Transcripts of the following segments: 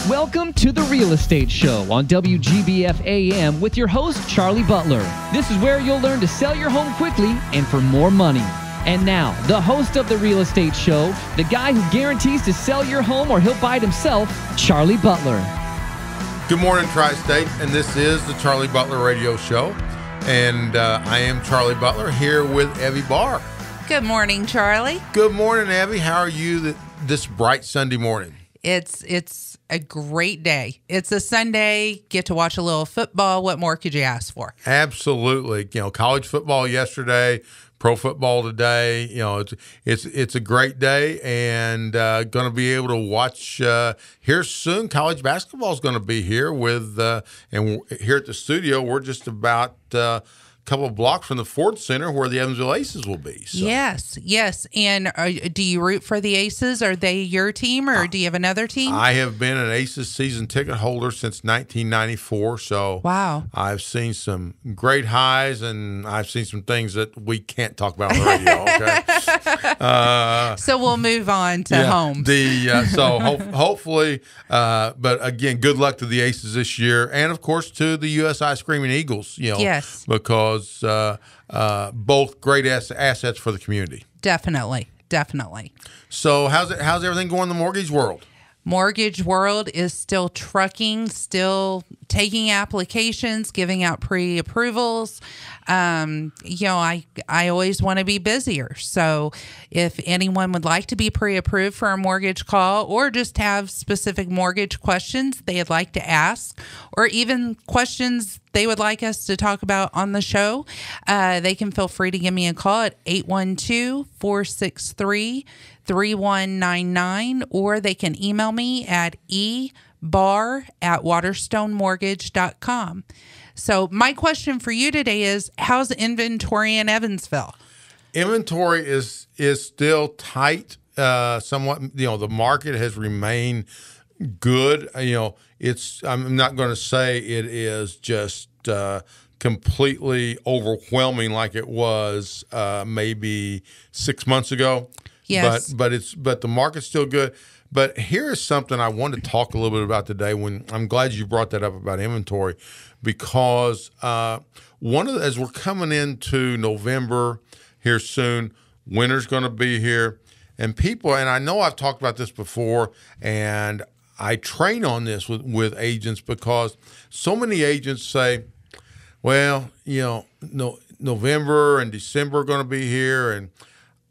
Welcome to The Real Estate Show on WGBF AM with your host, Charlie Butler. This is where you'll learn to sell your home quickly and for more money. And now, the host of The Real Estate Show, the guy who guarantees to sell your home or he'll buy it himself, Charlie Butler. Good morning, Tri-State, and this is the Charlie Butler Radio Show. And I am Charlie Butler here with Evie Barr. Good morning, Charlie. Good morning, Evie. How are you this bright Sunday morning? It's a great day. It's a Sunday. Get to watch a little football. What more could you ask for? Absolutely. You know, college football yesterday, pro football today. You know, it's a great day, and going to be able to watch here soon. College basketball is going to be here with and here at the studio. We're just about couple of blocks from the Ford Center where the Evansville Aces will be. So. Yes. And do you root for the Aces? Are they your team, or do you have another team? I have been an Aces season ticket holder since 1994. So wow, I've seen some great highs, and I've seen some things that we can't talk about on the radio. Okay. So we'll move on to home. Hopefully, but again, good luck to the Aces this year, and of course to the USI Screaming Eagles. You know, yes, because both great assets for the community. Definitely. So how's everything going in the mortgage world? Mortgage world is still trucking, still taking applications, giving out pre-approvals. I always want to be busier. So if anyone would like to be pre-approved for a mortgage call, or just have specific mortgage questions they'd like to ask, or even questions they would like us to talk about on the show, they can feel free to give me a call at 812-463-3199, or they can email me at ebar@waterstonemortgage.com. So my question for you today is, how's inventory in Evansville? Inventory is still tight, somewhat. You know, the market has remained good. You know, I'm not going to say it is just completely overwhelming like it was maybe 6 months ago. Yes, but the market's still good. But here is something I wanted to talk a little bit about today. When I'm glad you brought that up about inventory, because as we're coming into November here soon, winter's going to be here, and I know I've talked about this before, and I train on this with agents, because so many agents say, well, you know, November and December are going to be here, and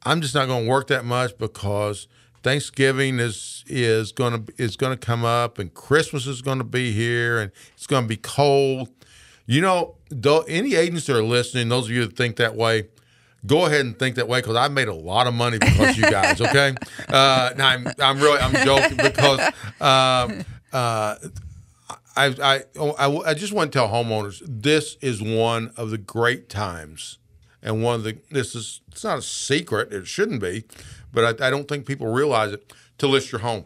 I'm just not going to work that much because Thanksgiving is going to come up, and Christmas is going to be here, and it's going to be cold. You know, any agents that are listening, those of you that think that way, go ahead and think that way, because I made a lot of money because of you guys. Okay, I'm joking, because I just want to tell homeowners, this is one of the great times, and it's not a secret, it shouldn't be, but I don't think people realize it, to list your home.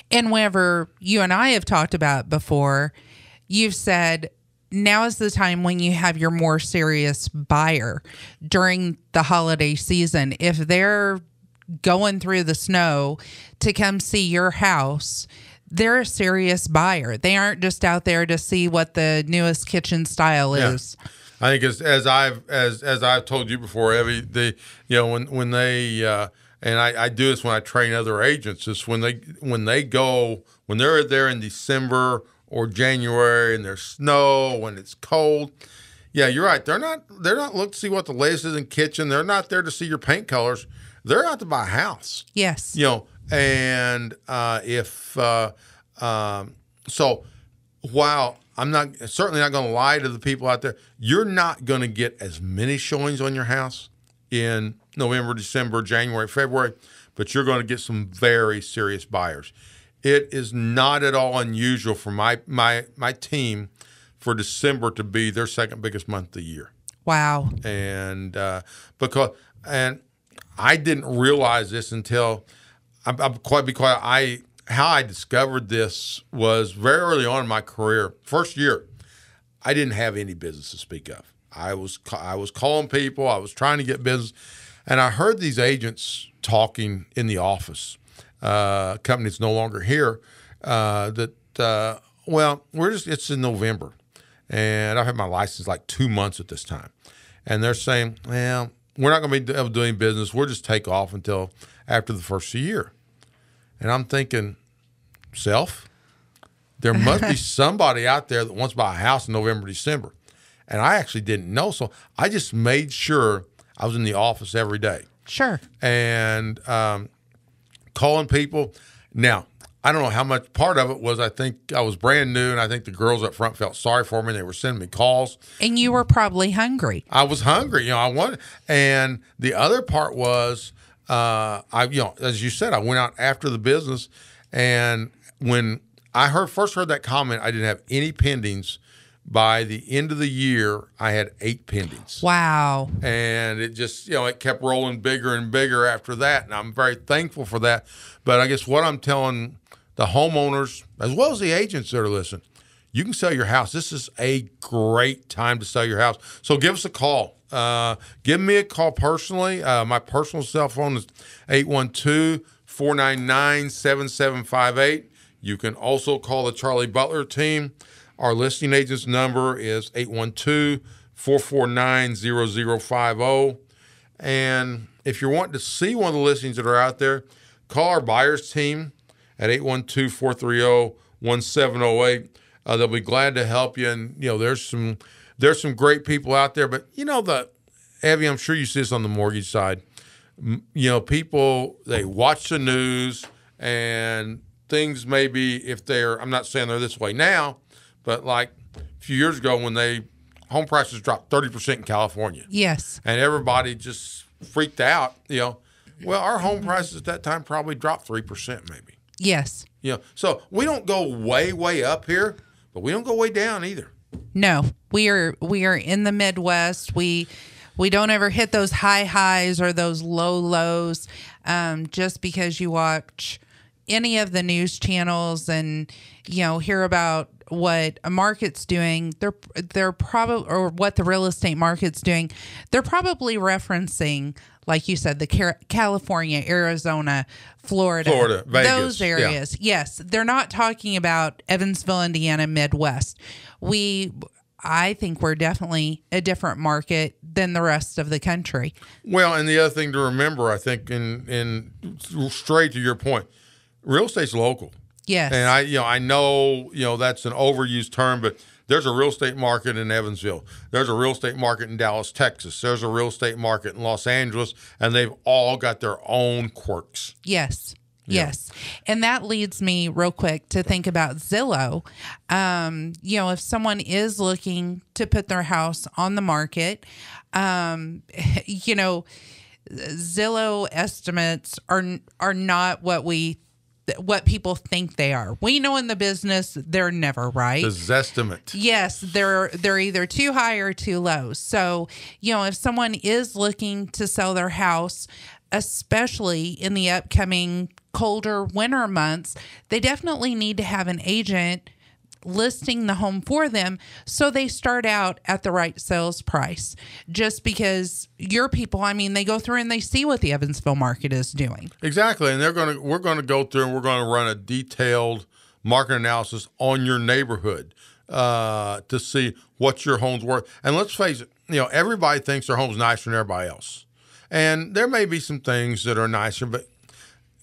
And whenever you and I have talked about before, you've said now is the time when you have your more serious buyer during the holiday season. If they're going through the snow to come see your house, they're a serious buyer. They aren't just out there to see what the newest kitchen style is. I think as I've told you before, Evie, when they and I do this when I train other agents, is when they're there in December or January and there's snow, when it's cold. Yeah, you're right. They're not looking to see what the latest is in kitchen. They're not there to see your paint colors. They're out to buy a house. Yes. You know, and so while I'm certainly not going to lie to the people out there, you're not going to get as many showings on your house in November, December, January, February, but you're going to get some very serious buyers. It is not at all unusual for my team for December to be their second biggest month of the year. Wow. And and I didn't realize this until how I discovered this was very early on in my career. First year, I didn't have any business to speak of. I was calling people. I was trying to get business, and I heard these agents talking in the office. Company that's no longer here, that it's in November, and I've had my license like 2 months at this time. And they're saying, well, we're not going to be able to do any business. We'll just take off until after the first of the year. And I'm thinking, there must be somebody out there that wants to buy a house in November, December. And I actually didn't know. So I just made sure I was in the office every day. Sure. And calling people. Now, I don't know how much part of it was. I think I was brand new, and I think the girls up front felt sorry for me. They were sending me calls. And you were probably hungry. I was hungry. I wanted. And the other part was, as you said, I went out after the business, and when I first heard that comment, I didn't have any pendings. By the end of the year, I had 8 pendings. Wow. And it just, it kept rolling bigger and bigger after that. And I'm very thankful for that. But I guess what I'm telling the homeowners, as well as the agents that are listening, you can sell your house. This is a great time to sell your house. So give us a call. Give me a call personally. My personal cell phone is 812-499-7758. You can also call the Charlie Butler team. Our listing agent's number is 812-449-0050. And if you're wanting to see one of the listings that are out there, call our buyers team at 812-430-1708. They'll be glad to help you. And, there's some great people out there. But, Evie, I'm sure you see this on the mortgage side. People, they watch the news and things maybe I'm not saying they're this way now, but like a few years ago when home prices dropped 30% in California. Yes. And everybody just freaked out, Well, our home prices at that time probably dropped 3% maybe. Yes. So we don't go way, way up here, but we don't go way down either. No, we are in the Midwest. We don't ever hit those high highs or those low lows. Just because you watch any of the news channels and hear about what a market's doing, they're probably, or what the real estate market's doing, they're probably referencing, like you said, the California, Arizona, Florida, Vegas, those areas. Yeah. Yes, they're not talking about Evansville, Indiana, Midwest. I think we're definitely a different market than the rest of the country. Well, and the other thing to remember, I think, in straight to your point, real estate's local. Yes. And I know, that's an overused term, but there's a real estate market in Evansville. There's a real estate market in Dallas, Texas. There's a real estate market in Los Angeles, and they've all got their own quirks. Yes. Yes. And that leads me real quick to think about Zillow. If someone is looking to put their house on the market, Zillow estimates are not what people think they are. We know in the business they're never right. The Zestimate. Yes, they're either too high or too low. So, if someone is looking to sell their house, especially in the upcoming colder winter months, they definitely need to have an agent listing the home for them so they start out at the right sales price. Just because your people, they go through and they see what the Evansville market is doing. Exactly. And we're going to go through and we're going to run a detailed market analysis on your neighborhood to see what your home's worth. And let's face it, everybody thinks their home's nicer than everybody else. And there may be some things that are nicer, but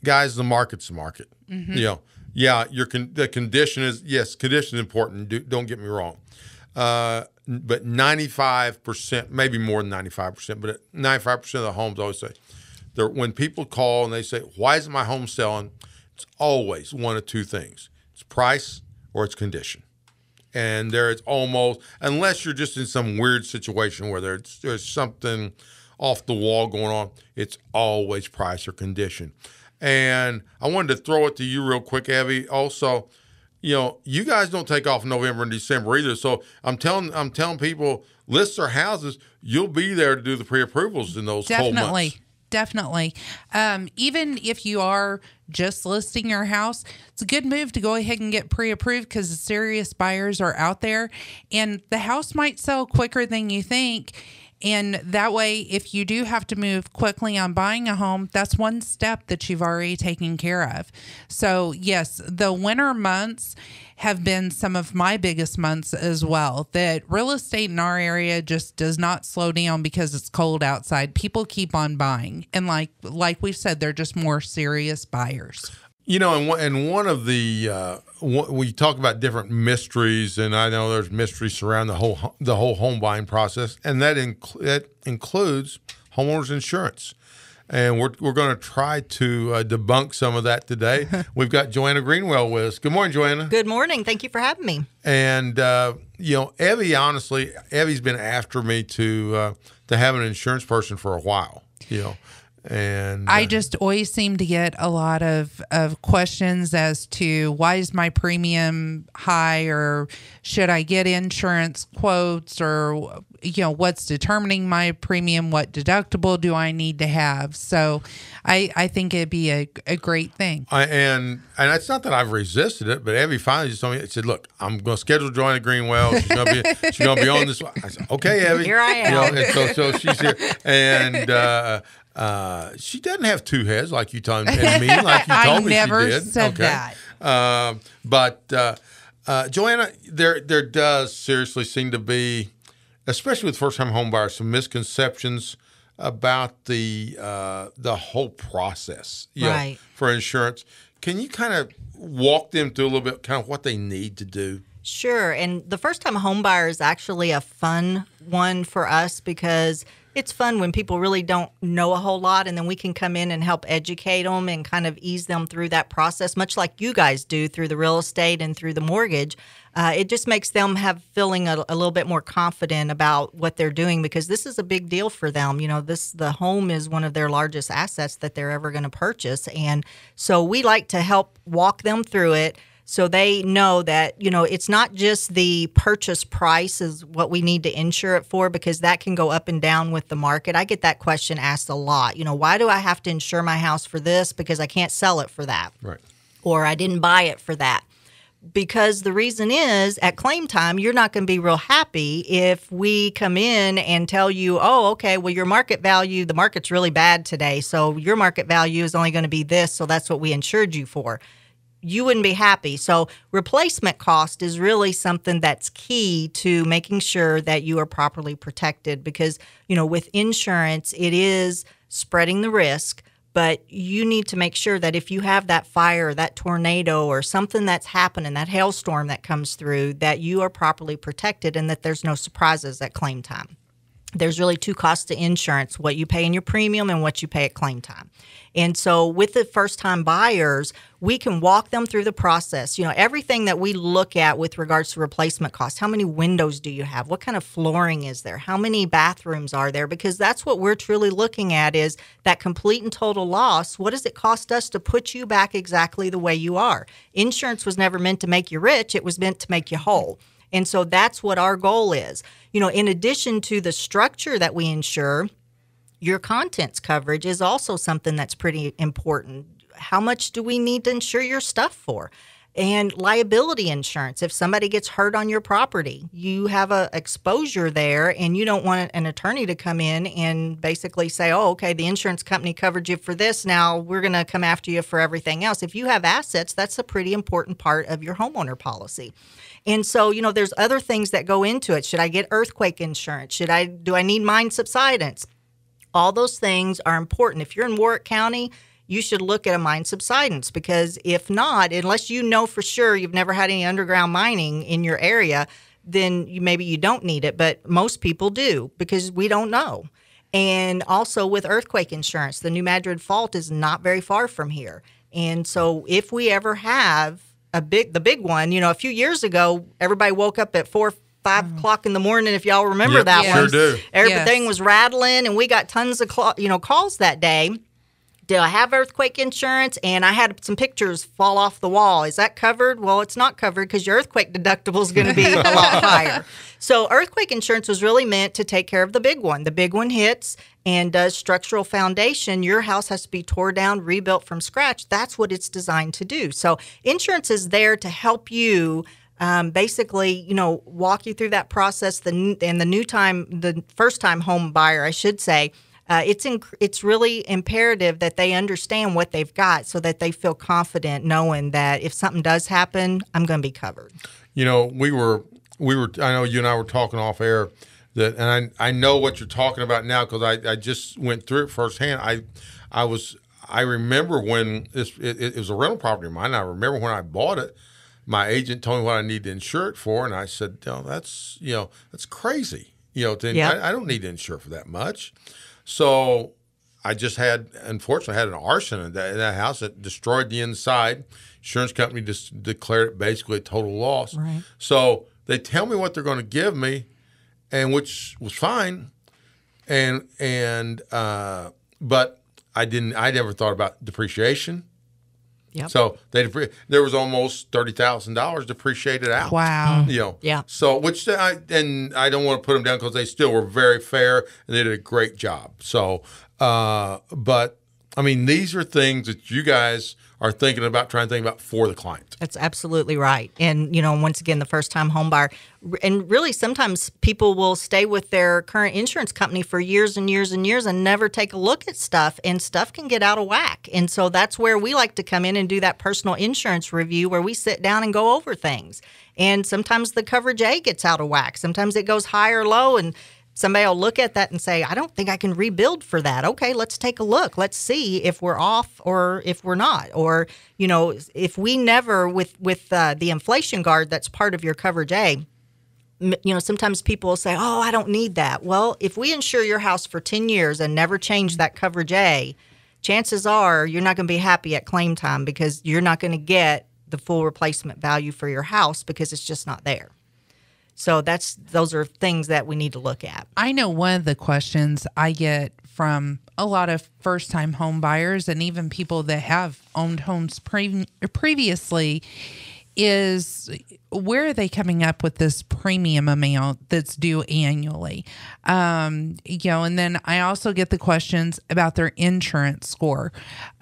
guys, the market's the market. Mm-hmm. The condition is important. Don't get me wrong. But 95%, maybe more than 95%, but 95% of the homes always say, when people call and they say, why isn't my home selling? It's always one of two things. It's price or it's condition. And there it's almost, unless you're just in some weird situation where there's something off the wall going on, it's always price or condition. And I wanted to throw it to you real quick, Evie. Also, you guys don't take off November and December either. So I'm telling people, list their houses. You'll be there to do the pre-approvals in those cold months. Definitely. Even if you are just listing your house, it's a good move to go ahead and get pre-approved because the serious buyers are out there, and the house might sell quicker than you think. And that way, if you do have to move quickly on buying a home, that's one step that you've already taken care of. So yes, the winter months have been some of my biggest months as well. That real estate in our area just does not slow down because it's cold outside. People keep on buying. And like we've said, they're just more serious buyers. You know, and one of the we talk about different mysteries, and I know there's mysteries surrounding the whole home buying process, and that includes homeowners insurance. And we're going to try to debunk some of that today. We've got Joanna Greenwell with us. Good morning, Joanna. Good morning. Thank you for having me. And you know, Evie's been after me to have an insurance person for a while. You know. And I just always seem to get a lot of questions as to why is my premium high, or should I get insurance quotes, or what's determining my premium, what deductible do I need to have. So I think it'd be a great thing. And it's not that I've resisted it, but Evie finally just told me, said, look, I'm going to schedule Joanna Greenwell. She's going to be on this. I said, okay, Evie. Here I am. And so she's here. And she doesn't have two heads like you told me, like you told me she did. I never said that. But Joanna, there does seriously seem to be, especially with first-time home buyers, some misconceptions about the whole process, right, for insurance. Can you kind of walk them through a little bit, kind of what they need to do? Sure. And the first-time home buyer is actually a fun one for us because it's fun when people really don't know a whole lot, and then we can come in and help educate them and kind of ease them through that process, much like you guys do through the real estate and through the mortgage. It just makes them feeling a little bit more confident about what they're doing, because this is a big deal for them. The home is one of their largest assets that they're ever going to purchase. And so we like to help walk them through it, so they know that, it's not just the purchase price is what we need to insure it for, because that can go up and down with the market. I get that question asked a lot. Why do I have to insure my house for this? Because I can't sell it for that. Right. Or I didn't buy it for that. Because the reason is, at claim time, you're not going to be real happy if we come in and tell you, oh, okay, well, your market value, the market's really bad today, so your market value is only going to be this, so that's what we insured you for. You wouldn't be happy. So replacement cost is really something that's key to making sure that you are properly protected, because, with insurance, it is spreading the risk, but you need to make sure that if you have that fire, that tornado, or something that's happening, that hailstorm that comes through, that you are properly protected and that there's no surprises at claim time. There's really two costs to insurance, what you pay in your premium and what you pay at claim time. And so with the first-time buyers, we can walk them through the process. Everything that we look at with regards to replacement costs. How many windows do you have? What kind of flooring is there? How many bathrooms are there? Because that's what we're truly looking at, is that complete and total loss. What does it cost us to put you back exactly the way you are? Insurance was never meant to make you rich. It was meant to make you whole. And so that's what our goal is. In addition to the structure that we insure, your contents coverage is also something that's pretty important. How much do we need to insure your stuff for? And liability insurance. If somebody gets hurt on your property, you have a exposure there, and you don't want an attorney to come in and basically say, oh, okay, the insurance company covered you for this, now we're going to come after you for everything else. If you have assets, that's a pretty important part of your homeowner policy. And so, there's other things that go into it. Should I get earthquake insurance? Do I need mine subsidence? All those things are important. If you're in Warwick County, you should look at a mine subsidence, because if not, unless you know for sure you've never had any underground mining in your area, then maybe you don't need it. But most people do, because we don't know. And also with earthquake insurance, the New Madrid Fault is not very far from here. And so if we ever have the big one, a few years ago, everybody woke up at 4, 5 o'clock in the morning, if y'all remember that one. Sure do. Everything was rattling, and we got tons of calls that day. Did I have earthquake insurance? And I had some pictures fall off the wall. Is that covered? Well, it's not covered, because your earthquake deductible is going to be a lot higher. So earthquake insurance was really meant to take care of the big one. The big one hits and does structural foundation. Your house has to be tore down, rebuilt from scratch. That's what it's designed to do. So insurance is there to help you basically, walk you through that process. The first time home buyer, I should say, it's really imperative that they understand what they've got so that they feel confident knowing that if something does happen, I'm going to be covered. We were. I know you and I were talking off air and I know what you're talking about now because I just went through it firsthand. I remember when it was a rental property of mine. I remember when I bought it, my agent told me what I need to insure it for, and I said, that's crazy. I don't need to insure for that much. So I just unfortunately had an arson in that house that destroyed the inside. Insurance company just declared it basically a total loss. Right. So they tell me what they're going to give me, and which was fine, but I never thought about depreciation. Yep. So there was almost $30,000 depreciated out. Wow. Yeah. So I don't want to put them down because they still were very fair and they did a great job. So, but I mean, these are things that you guys are trying to think about for the client. That's absolutely right. And, once again, the first-time home buyer. And really, sometimes people will stay with their current insurance company for years and years and years and never take a look at stuff, and stuff can get out of whack. And so that's where we like to come in and do that personal insurance review where we sit down and go over things. And sometimes the coverage A gets out of whack. Sometimes it goes high or low, and somebody will look at that and say, I don't think I can rebuild for that. Okay, let's take a look. Let's see if we're off or if we're not. Or, if we never, with the inflation guard that's part of your coverage A, sometimes people will say, oh, I don't need that. Well, if we insure your house for 10 years and never change that coverage A, chances are you're not going to be happy at claim time because you're not going to get the full replacement value for your house because it's just not there. So those are things that we need to look at. I know one of the questions I get from a lot of first-time home buyers and even people that have owned homes previously is, where are they coming up with this premium amount that's due annually? And then I also get the questions about their insurance score.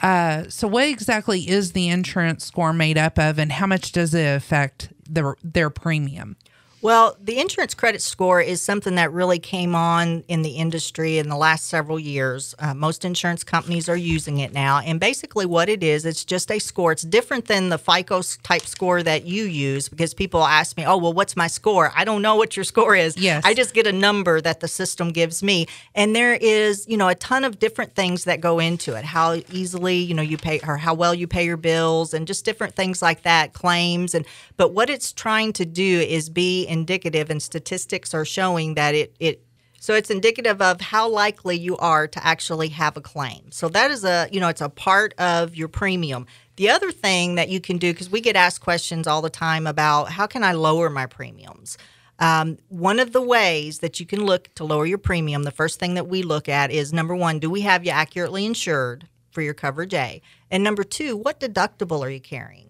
So what exactly is the insurance score made up of, and how much does it affect their premium? Well, the insurance credit score is something that really came on in the industry in the last several years. Most insurance companies are using it now. And basically what it is, it's just a score. It's different than the FICO type score that you use, because people ask me, oh, well, what's my score? I don't know what your score is. Yes. I just get a number that the system gives me. And there is, a ton of different things that go into it. How easily, you pay, or how well you pay your bills, and just different things like that, claims. But what it's trying to do is be indicative, and statistics are showing that so it's indicative of how likely you are to actually have a claim. So that is it's a part of your premium. The other thing that you can do, because we get asked questions all the time about how can I lower my premiums? One of the ways that you can look to lower your premium, the first thing that we look at is, number one, do we have you accurately insured for your coverage A? And number two, what deductible are you carrying?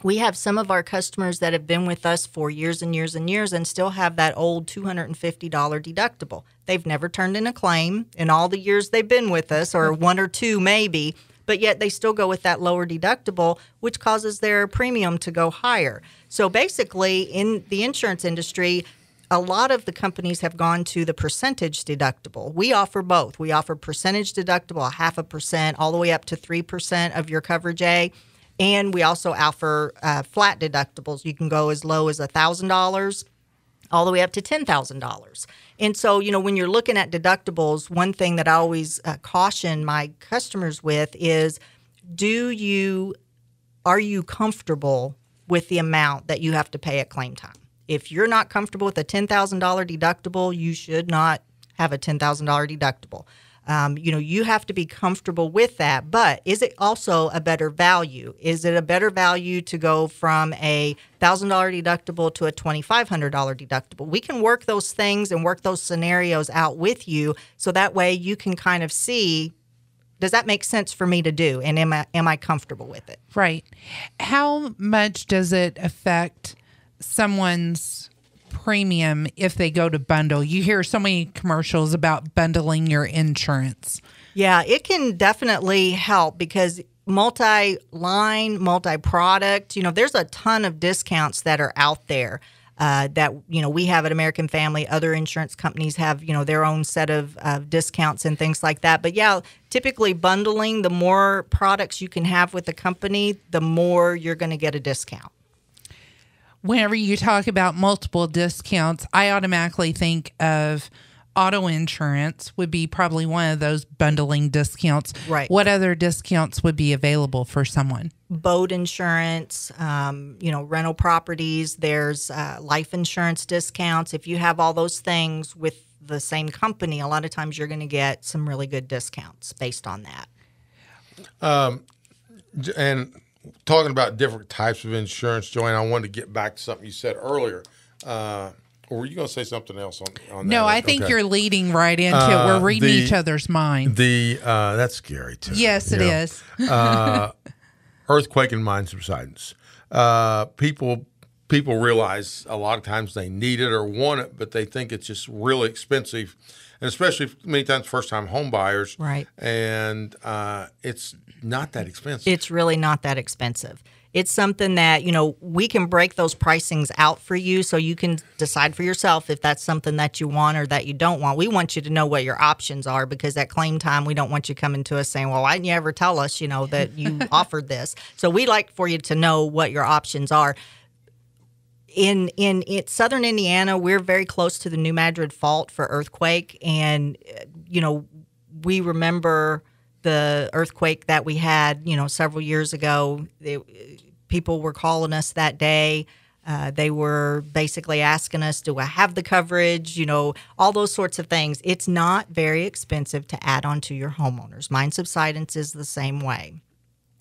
We have some of our customers that have been with us for years and years and years and still have that old $250 deductible. They've never turned in a claim in all the years they've been with us, or one or two maybe, but yet they still go with that lower deductible, which causes their premium to go higher. So basically, in the insurance industry, a lot of the companies have gone to the percentage deductible. We offer both. We offer percentage deductible, 0.5%, all the way up to 3% of your coverage A. And we also offer flat deductibles. You can go as low as $1,000 all the way up to $10,000. And so, when you're looking at deductibles, one thing that I always caution my customers with is, are you comfortable with the amount that you have to pay at claim time? If you're not comfortable with a $10,000 deductible, you should not have a $10,000 deductible. You have to be comfortable with that, but is it also a better value? Is it a better value to go from a $1,000 deductible to a $2,500 deductible? We can work those things and work those scenarios out with you, so that way you can kind of see, does that make sense for me to do? And am I comfortable with it? Right. How much does it affect someone's premium if they go to bundle? You hear so many commercials about bundling your insurance. Yeah, it can definitely help, because multi-line, multi-product. There's a ton of discounts that are out there that, we have at American Family. Other insurance companies have, their own set of discounts and things like that. But yeah, typically bundling, the more products you can have with the company, the more you're going to get a discount. Whenever you talk about multiple discounts, I automatically think of auto insurance would be probably one of those bundling discounts. Right. What other discounts would be available for someone? Boat insurance, rental properties. There's life insurance discounts. If you have all those things with the same company, a lot of times you're going to get some really good discounts based on that. And talking about different types of insurance, Joanne, I wanted to get back to something you said earlier. Or were you going to say something else on that? No, I think you're leading right into it. We're reading each other's minds. That's scary, too. Yes, it is. Earthquake and mine subsidence. People realize a lot of times they need it or want it, but they think it's just really expensive, and especially many times first-time home buyers. Right. And it's not that expensive. It's really not that expensive. It's something that, we can break those pricings out for you so you can decide for yourself if that's something that you want or that you don't want. We want you to know what your options are, because at claim time, we don't want you coming to us saying, well, why didn't you ever tell us, that you offered this? So we like for you to know what your options are. In southern Indiana, we're very close to the New Madrid Fault for earthquake. And, we remember the earthquake that we had, several years ago. People were calling us that day. They were basically asking us, do I have the coverage? All those sorts of things. It's not very expensive to add on to your homeowners. Mine subsidence is the same way.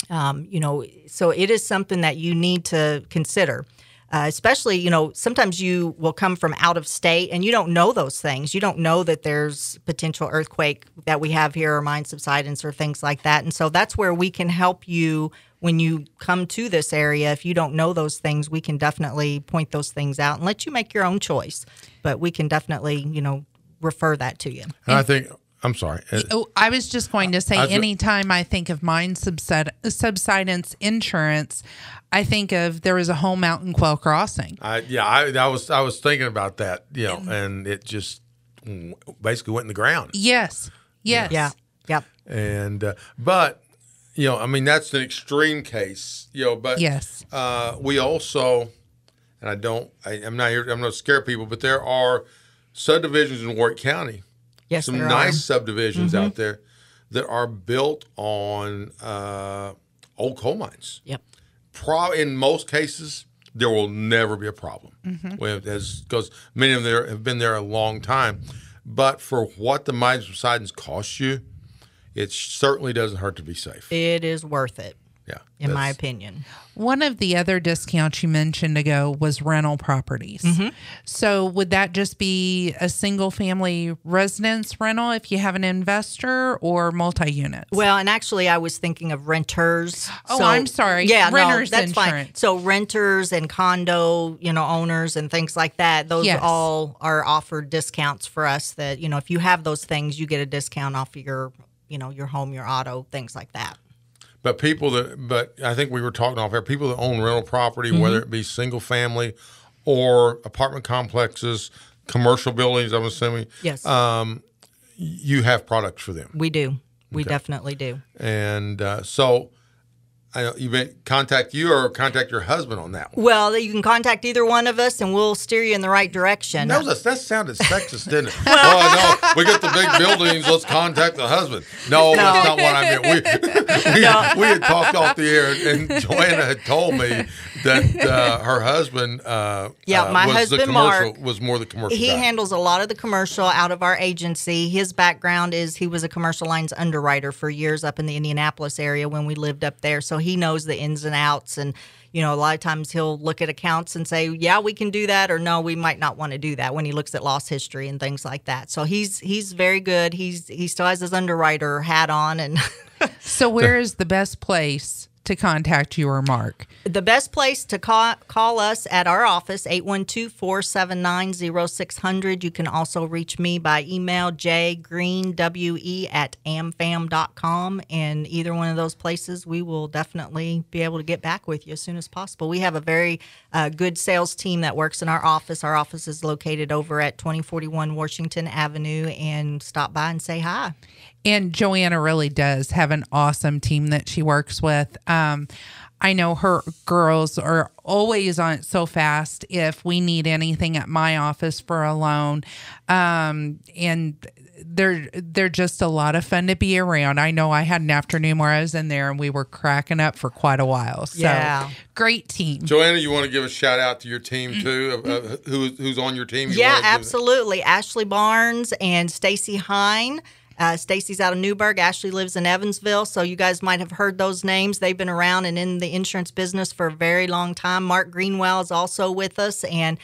So it is something that you need to consider. Especially, sometimes you will come from out of state and you don't know those things. You don't know that there's potential earthquake that we have here or mine subsidence or things like that. And so that's where we can help you when you come to this area. If you don't know those things, we can definitely point those things out and let you make your own choice. But we can definitely, refer that to you. And I think, I'm sorry. I was just going to say, anytime I think of mine subsidence insurance, I think of there was a home out in Quail Crossing. I was thinking about that, and it just basically went in the ground. Yes. Yeah. And but that's an extreme case, But yes, we also, and I'm not here. I'm not to scare people, but there are subdivisions in Warwick County. Yes, some nice subdivisions out there that are built on old coal mines. Yep. In most cases, there will never be a problem because many of them have been there a long time. But for what the mine subsidence costs you, it certainly doesn't hurt to be safe. It is worth it. Yeah, in my opinion. One of the other discounts you mentioned ago was rental properties. So would that just be a single family residence rental if you have an investor, or multi-units? Well, and actually I was thinking of renters. Oh, I'm sorry. Yeah, renters that's insurance. Fine. So renters and condo, owners and things like that, those all are offered discounts for us that, if you have those things, you get a discount off of your, your home, your auto, things like that. But I think we were talking off air, people that own rental property, whether it be single family or apartment complexes, commercial buildings, I'm assuming. Yes. You have products for them. We do. We definitely do. And so I know you may contact you or contact your husband on that one. Well, you can contact either one of us, and we'll steer you in the right direction. That sounded sexist, didn't it? Oh, no, we get the big buildings, let's contact the husband. No, that's not what I meant. We had talked off the air, and Joanna had told me that her husband my husband, Mark, was more the commercial He guy. handles a lot of the commercial out of our agency. His background is he was a commercial lines underwriter for years up in the Indianapolis area when we lived up there. So he knows the ins and outs, and a lot of times he'll look at accounts and say, yeah, we can do that, or no, we might not want to do that, when he looks at loss history and things like that. So he's very good. He still has his underwriter hat on. And so where is the best place to contact you or Mark? The best place to call us at our office, 812-479-0600. You can also reach me by email, jgreenwe@amfam.com. And either one of those places, we will definitely be able to get back with you as soon as possible. We have a very good sales team that works in our office. Our office is located over at 2041 Washington Avenue, and stop by and say hi. And Joanna really does have an awesome team that she works with. I know her girls are always on it so fast if we need anything at my office for a loan. And they're just a lot of fun to be around. I know I had an afternoon where I was in there and we were cracking up for quite a while. So yeah. Great team. Joanna, you want to give a shout out to your team too? Who's on your team? Yeah, absolutely. Ashley Barnes and Stacy Hine. Stacy's out of Newburgh. Ashley lives in Evansville. So you guys might have heard those names. They've been around and in the insurance business for a very long time. Mark Greenwell is also with us, and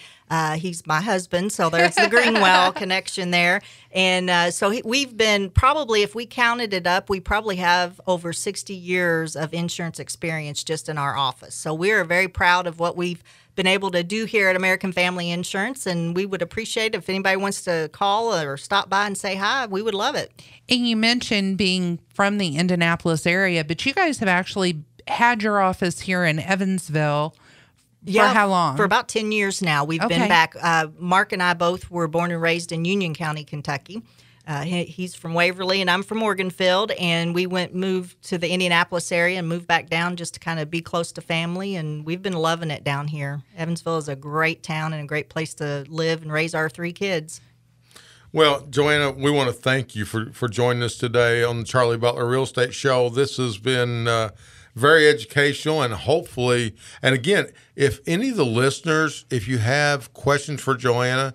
he's my husband. So there's the Greenwell connection there. And so we've been probably, if we counted it up, we probably have over 60 years of insurance experience just in our office. So we're very proud of what we've been able to do here at American Family Insurance, and we would appreciate if anybody wants to call or stop by and say hi. We would love it. And you mentioned being from the Indianapolis area, but you guys have actually had your office here in Evansville for how long? For about 10 years now. We've been back. Mark and I both were born and raised in Union County, Kentucky. He's from Waverly, and I'm from Morganfield, and we moved to the Indianapolis area and moved back down just to kind of be close to family, and we've been loving it down here. Evansville is a great town and a great place to live and raise our 3 kids. Well, Joanna, we want to thank you for joining us today on the Charlie Butler Real Estate Show. This has been very educational, and hopefully, and again, if any of the listeners, if you have questions for Joanna,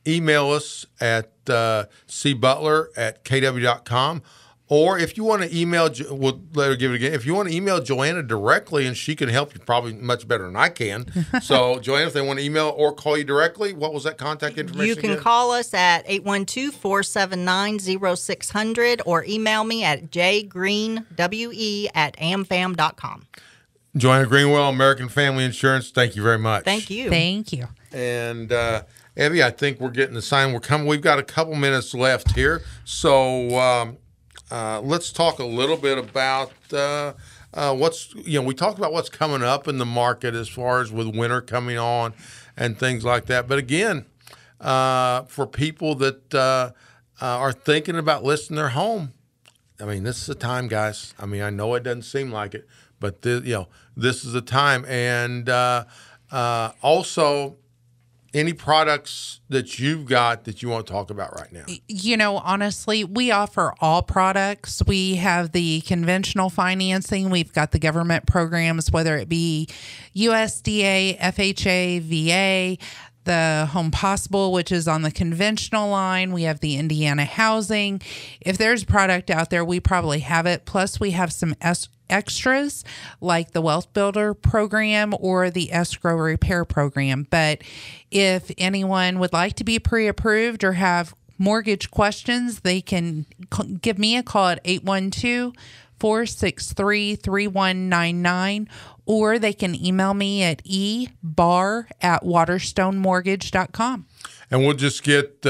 email us at cbutler@kw.com. Or if you want to email, we'll let her give it again. If you want to email Joanna directly, and she can help you probably much better than I can. So, Joanna, if they want to email or call you directly, what was that contact information? You can again? call us at 812-479-0600 or email me at jgreenwe@amfam.com. Joanna Greenwell, American Family Insurance, thank you very much. Thank you. Thank you. And Evie, I think we're getting the sign. We're coming. We've got a couple minutes left here, so let's talk a little bit about we talked about what's coming up in the market as far as with winter coming on and things like that. But again, for people that are thinking about listing their home, I mean, this is the time, guys. I mean, I know it doesn't seem like it, but this is the time. And also, any products that you've got that you want to talk about right now? You know, honestly, we offer all products. We have the conventional financing. We've got the government programs, whether it be USDA, FHA, VA, the Home Possible, which is on the conventional line. We have the Indiana Housing. If there's a product out there, we probably have it. Plus, we have some extras like the Wealth Builder program or the Escrow Repair program. But if anyone would like to be pre-approved or have mortgage questions, they can give me a call at 812-463-3199, or they can email me at ebar@waterstonemortgage.com. And we'll just get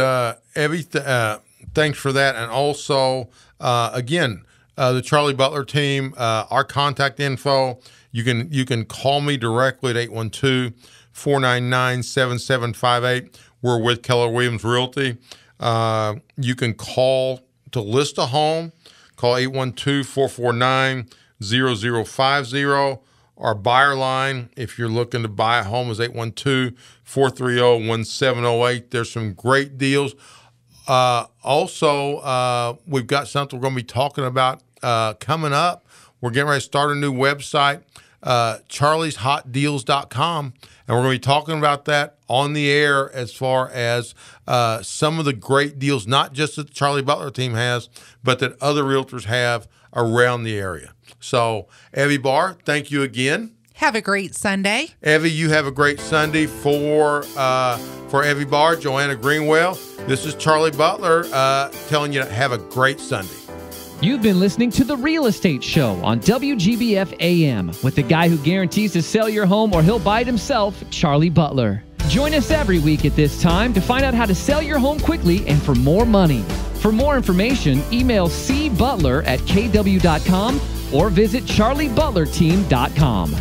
everything. Thanks for that. And also, again, the Charlie Butler team, our contact info, you can call me directly at 812-499-7758. We're with Keller Williams Realty. You can call to list a home. Call 812-449-0050. Our buyer line, if you're looking to buy a home, is 812-430-1708. There's some great deals. Also, we've got something we're going to be talking about coming up. We're getting ready to start a new website, charlieshotdeals.com, and we're going to be talking about that on the air as far as some of the great deals, not just that the Charlie Butler team has, but that other realtors have around the area. So, Evie Barr, thank you again. Have a great Sunday. Evie, you have a great Sunday. For Evie Barr, Joanna Greenwell, this is Charlie Butler telling you to have a great Sunday. You've been listening to The Real Estate Show on WGBF AM with the guy who guarantees to sell your home or he'll buy it himself, Charlie Butler. Join us every week at this time to find out how to sell your home quickly and for more money. For more information, email cbutler@kw.com or visit charliebutlerteam.com.